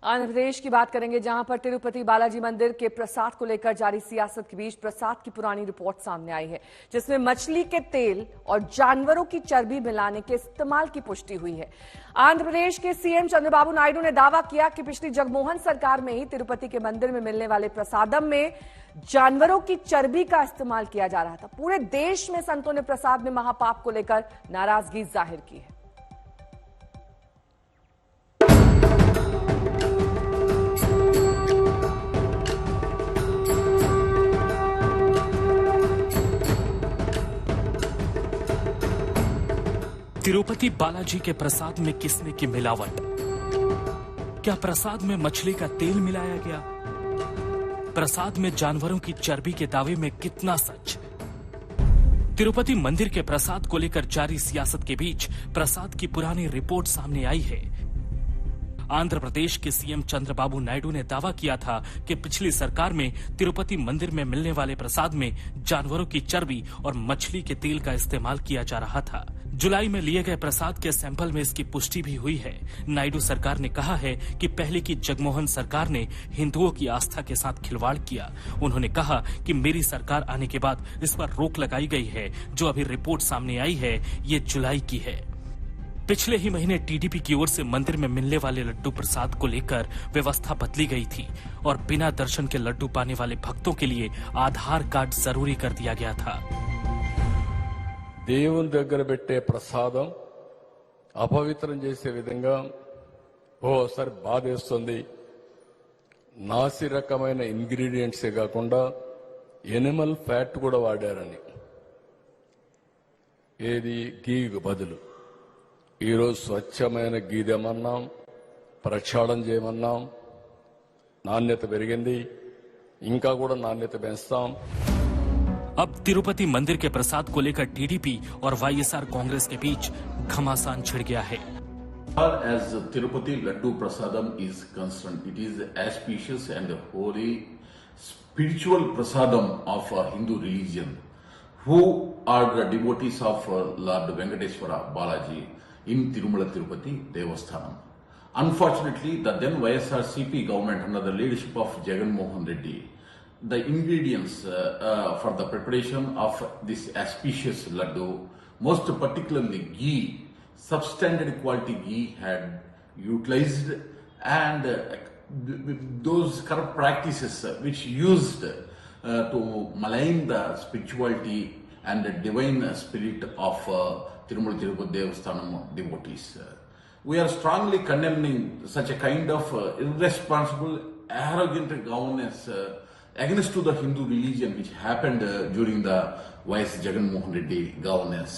आंध्र प्रदेश की बात करेंगे, जहां पर तिरुपति बालाजी मंदिर के प्रसाद को लेकर जारी सियासत के बीच प्रसाद की पुरानी रिपोर्ट सामने आई है, जिसमें मछली के तेल और जानवरों की चर्बी मिलाने के इस्तेमाल की पुष्टि हुई है। आंध्र प्रदेश के सीएम चंद्रबाबू नायडू ने दावा किया कि पिछली जगमोहन सरकार में ही तिरुपति के मंदिर में मिलने वाले प्रसादम में जानवरों की चर्बी का इस्तेमाल किया जा रहा था। पूरे देश में संतों ने प्रसाद में महापाप को लेकर नाराजगी जाहिर की है। तिरुपति बालाजी के प्रसाद में किसने की मिलावट? क्या प्रसाद में मछली का तेल मिलाया गया? प्रसाद में जानवरों की चर्बी के दावे में कितना सच? तिरुपति मंदिर के प्रसाद को लेकर जारी सियासत के बीच प्रसाद की पुरानी रिपोर्ट सामने आई है। आंध्र प्रदेश के सीएम चंद्रबाबू नायडू ने दावा किया था कि पिछली सरकार में तिरुपति मंदिर में मिलने वाले प्रसाद में जानवरों की चर्बी और मछली के तेल का इस्तेमाल किया जा रहा था। जुलाई में लिए गए प्रसाद के सैंपल में इसकी पुष्टि भी हुई है। नायडू सरकार ने कहा है कि पहले की जगमोहन सरकार ने हिंदुओं की आस्था के साथ खिलवाड़ किया। उन्होंने कहा कि मेरी सरकार आने के बाद इस पर रोक लगाई गई है। जो अभी रिपोर्ट सामने आई है, ये जुलाई की है। पिछले ही महीने टीडीपी की ओर से मंदिर में मिलने वाले लड्डू प्रसाद को लेकर व्यवस्था बदली गई थी और बिना दर्शन के लड्डू पाने वाले भक्तों के लिए आधार कार्ड जरूरी कर दिया गया था। దేవుని దగ్గర పెట్టే ప్రసాదం అపవిత్రం చేసే విధంగా ఓసారి బాధేస్తుంది. నాసి రకమైన ఇంగ్రీడియంట్సే కాకుండా ఎనిమల్ ఫ్యాట్ కూడా వాడారని, ఏది గీకు బదులు. ఈరోజు స్వచ్ఛమైన గీ తెమన్నాం, ప్రక్షాళన చేయమన్నాం. నాణ్యత పెరిగింది, ఇంకా కూడా నాణ్యత పెంచుతాం. अब तिरुपति मंदिर के प्रसाद को लेकर टीडीपी और वाईएसआर कांग्रेस के बीच घमासान छिड़ गया है। As Tirupati Laddu Prasadam is concerned, it is auspicious and holy spiritual prasadam of Hindu religion, who are the devotees of Lord Venkateswara Balaji in Tirumala Tirupati Devasthanam. Unfortunately, the then YSRCP government under the leadership of Jagan Mohan Reddy, the ingredients for the preparation of this auspicious laddu, most particularly ghee, substandard quality ghee had utilized, and those corrupt practices which used to malign the spirituality and the divine spirit of Tirumala Tirupati Devasthanam devotees. We are strongly condemning such a kind of irresponsible, arrogant governance against to the Hindu religion which happened during the YS Jagan Mohan Reddy governance.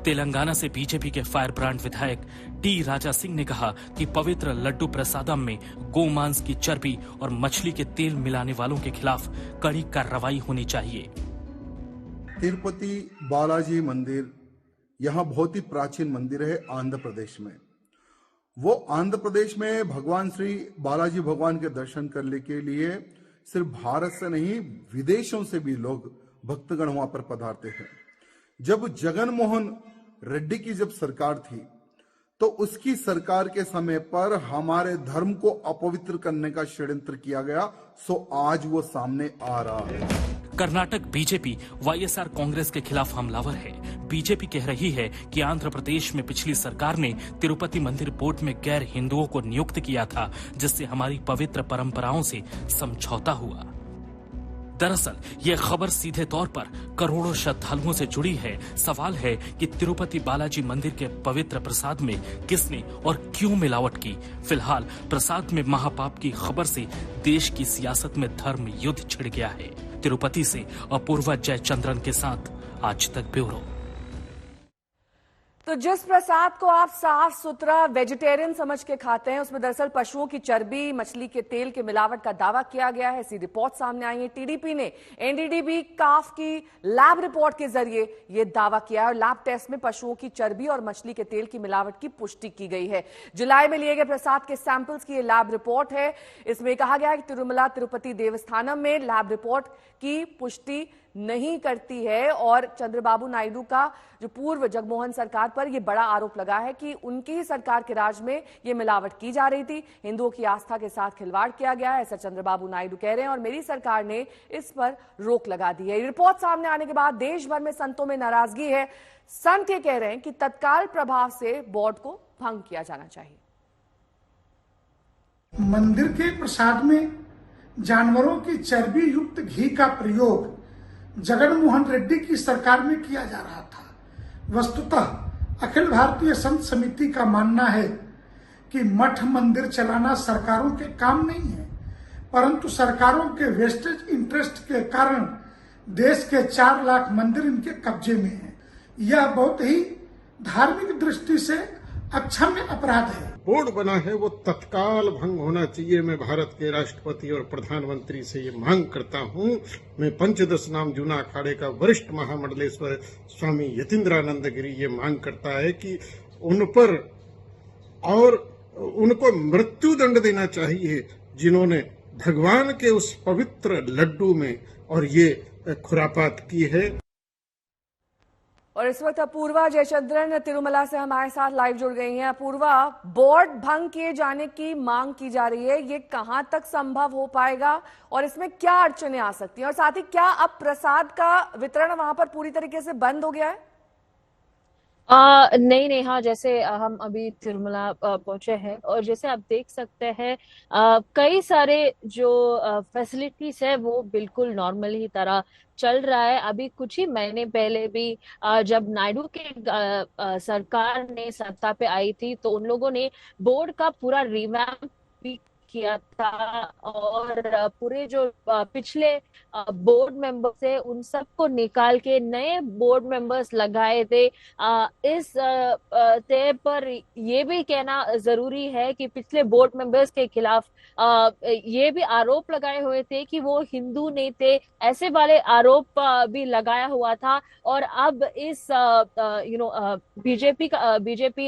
Telangana से BJP के fire brand विधायक T Raja Singh ने कहा कि पवित्र लड्डू प्रसादम में गोमांस की चर्बी और मछली के तेल मिलाने वालों के खिलाफ कड़ी कार्रवाई होनी चाहिए। तिरुपति बालाजी मंदिर यहाँ बहुत ही प्राचीन मंदिर है आंध्र प्रदेश में। वो आंध्र प्रदेश में भगवान श्री बालाजी भगवान के दर्शन करने के लिए सिर्फ भारत से नहीं, विदेशों से भी लोग भक्तगण वहां पर पधारते हैं। जब जगन मोहन रेड्डी की जब सरकार थी, तो उसकी सरकार के समय पर हमारे धर्म को अपवित्र करने का षड्यंत्र किया गया। सो आज वो सामने आ रहा है। कर्नाटक बीजेपी वाईएसआर कांग्रेस के खिलाफ हमलावर है। बीजेपी कह रही है कि आंध्र प्रदेश में पिछली सरकार ने तिरुपति मंदिर बोर्ड में गैर हिंदुओं को नियुक्त किया था, जिससे हमारी पवित्र परंपराओं से समझौता हुआ। दरअसल ये खबर सीधे तौर पर करोड़ों श्रद्धालुओं से जुड़ी है। सवाल है कि तिरुपति बालाजी मंदिर के पवित्र प्रसाद में किसने और क्यों मिलावट की। फिलहाल प्रसाद में महापाप की खबर से देश की सियासत में धर्म युद्ध छिड़ गया है। तिरुपति से अपूर्वा जयचंद्रन के साथ आज तक ब्यूरो। तो जिस प्रसाद को आप साफ सुथरा वेजिटेरियन समझ के खाते हैं, उसमें दरअसल पशुओं की चर्बी, मछली के तेल के मिलावट का दावा किया गया है। ऐसी रिपोर्ट सामने आई है। टीडीपी ने एनडीडीबी काफ की लैब रिपोर्ट के जरिए यह दावा किया है और लैब टेस्ट में पशुओं की चर्बी और मछली के तेल की मिलावट की पुष्टि की गई है। जुलाई में लिए गए प्रसाद के सैंपल्स की यह लैब रिपोर्ट है। इसमें कहा गया है कि तिरुमला तिरुपति देवस्थानम में लैब रिपोर्ट की पुष्टि नहीं करती है। और चंद्रबाबू नायडू का जो पूर्व जगमोहन सरकार पर यह बड़ा आरोप लगा है कि उनकी ही सरकार के राज में ये मिलावट की जा रही थी, हिंदुओं की आस्था के साथ खिलवाड़ किया गया है, ऐसा चंद्रबाबू नायडू कह रहे हैं। और मेरी सरकार ने इस पर रोक लगा दी है। रिपोर्ट सामने आने के बाद देश भर में संतों में नाराजगी है। संत ये कह रहे हैं कि तत्काल प्रभाव से बोर्ड को भंग किया जाना चाहिए। मंदिर के प्रसाद में जानवरों की चर्बी युक्त घी का प्रयोग जगनमोहन रेड्डी की सरकार में किया जा रहा था। वस्तुतः अखिल भारतीय संत समिति का मानना है कि मठ मंदिर चलाना सरकारों के काम नहीं है, परंतु सरकारों के वेस्टेज इंटरेस्ट के कारण देश के 4 लाख मंदिर इनके कब्जे में हैं। यह बहुत ही धार्मिक दृष्टि से अक्षम्य अपराध है। बोर्ड बना है वो तत्काल भंग होना चाहिए। मैं भारत के राष्ट्रपति और प्रधानमंत्री से ये मांग करता हूँ। मैं पंचदश नाम जूना अखाड़े का वरिष्ठ महामंडलेश्वर स्वामी यतीन्द्रानंद गिरी ये मांग करता है कि उन पर और उनको मृत्यु दंड देना चाहिए जिन्होंने भगवान के उस पवित्र लड्डू में और ये खुरापात की है। और इस वक्त अपूर्वा जयचंद्रन तिरुमला से हमारे साथ लाइव जुड़ गई हैं। अपूर्वा, बोर्ड भंग किए जाने की मांग की जा रही है, ये कहां तक संभव हो पाएगा और इसमें क्या अड़चने आ सकती हैं, और साथ ही क्या अब प्रसाद का वितरण वहां पर पूरी तरीके से बंद हो गया है? नहीं, हाँ, जैसे हम अभी तिरुमला पहुंचे हैं और जैसे आप देख सकते हैं कई सारे जो फैसिलिटीज है वो बिल्कुल नॉर्मल ही तरह चल रहा है। अभी कुछ ही महीने पहले भी जब नायडू के सरकार ने सत्ता पे आई थी तो उन लोगों ने बोर्ड का पूरा रिवैम्प भी किया था और पूरे जो पिछले बोर्ड मेंबर्स है उन सबको निकाल के नए बोर्ड मेंबर्स लगाए थे। इस तय पर ये भी कहना जरूरी है कि पिछले बोर्ड मेंबर्स के खिलाफ ये भी आरोप लगाए हुए थे कि वो हिंदू नहीं थे, ऐसे वाले आरोप भी लगाया हुआ था। और अब इस बीजेपी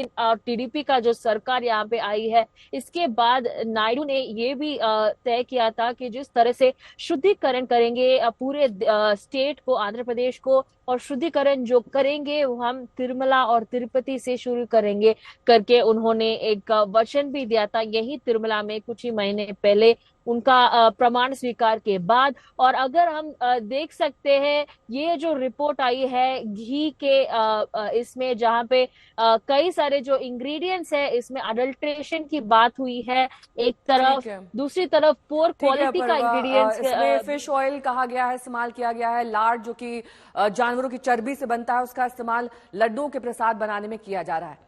और टीडीपी का जो सरकार यहाँ पे आई है इसके बाद नायडू ने ये भी तय किया था कि जिस तरह से शुद्धिकरण करेंगे पूरे स्टेट को, आंध्र प्रदेश को, और शुद्धिकरण जो करेंगे वो हम तिरुमला और तिरुपति से शुरू करेंगे करके उन्होंने एक वचन भी दिया था यही तिरुमला में कुछ ही महीने पहले उनका प्रमाण स्वीकार के बाद। और अगर हम देख सकते हैं ये जो रिपोर्ट आई है घी के इसमें जहाँ पे कई सारे जो इंग्रेडिएंट्स है इसमें अडल्ट्रेशन की बात हुई है एक तरफ, दूसरी तरफ पोर क्वालिटी का इंग्रेडिएंट्स, इसमें फिश ऑयल कहा गया है, इस्तेमाल किया गया है, लार्ड जो कि जानवरों की चर्बी से बनता है उसका इस्तेमाल लड्डुओं के प्रसाद बनाने में किया जा रहा है।